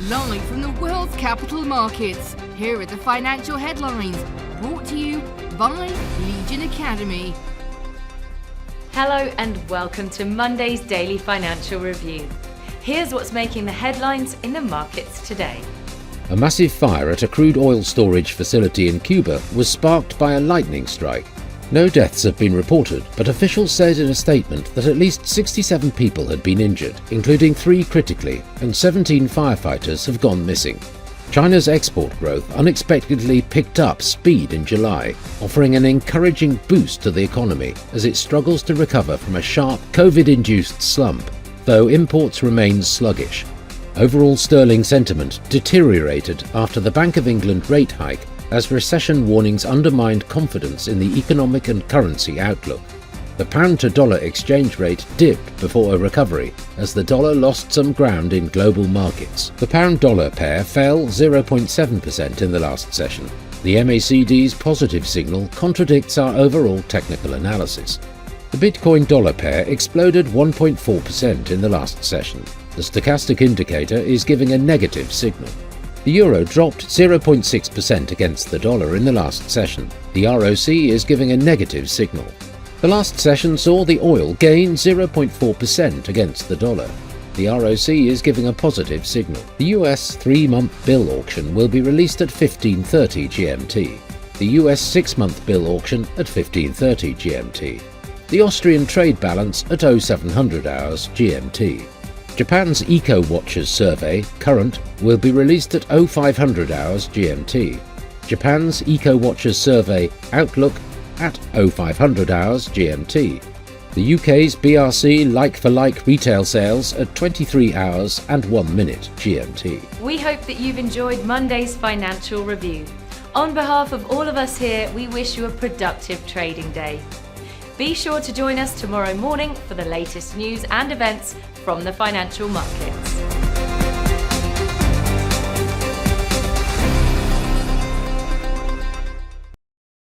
Live from the world's capital markets, here are the financial headlines, brought to you by Legion Academy. Hello and welcome to Monday's Daily Financial Review. Here's what's making the headlines in the markets today. A massive fire at a crude oil storage facility in Cuba was sparked by a lightning strike. No deaths have been reported, but officials said in a statement that at least 67 people had been injured, including 3 critically, and 17 firefighters have gone missing. China's export growth unexpectedly picked up speed in July, offering an encouraging boost to the economy as it struggles to recover from a sharp COVID-induced slump, though imports remain sluggish. Overall sterling sentiment deteriorated after the Bank of England rate hike as recession warnings undermined confidence in the economic and currency outlook. The pound-to-dollar exchange rate dipped before a recovery as the dollar lost some ground in global markets. The pound-dollar pair fell 0.7% in the last session. The MACD's positive signal contradicts our overall technical analysis. The Bitcoin-dollar pair exploded 1.4% in the last session. The stochastic indicator is giving a negative signal. The euro dropped 0.6% against the dollar in the last session. The ROC is giving a negative signal. The last session saw the oil gain 0.4% against the dollar. The ROC is giving a positive signal. The US 3-month bill auction will be released at 15:30 GMT. The US 6-month bill auction at 15:30 GMT. The Austrian trade balance at 0700 hours GMT. Japan's Eco Watchers survey, current, will be released at 0500 hours GMT. Japan's Eco Watchers survey, outlook, at 0500 hours GMT. The UK's BRC like-for-like retail sales at 23 hours and 1 minute GMT. We hope that you've enjoyed Monday's Financial Review. On behalf of all of us here, we wish you a productive trading day. Be sure to join us tomorrow morning for the latest news and events from the financial markets.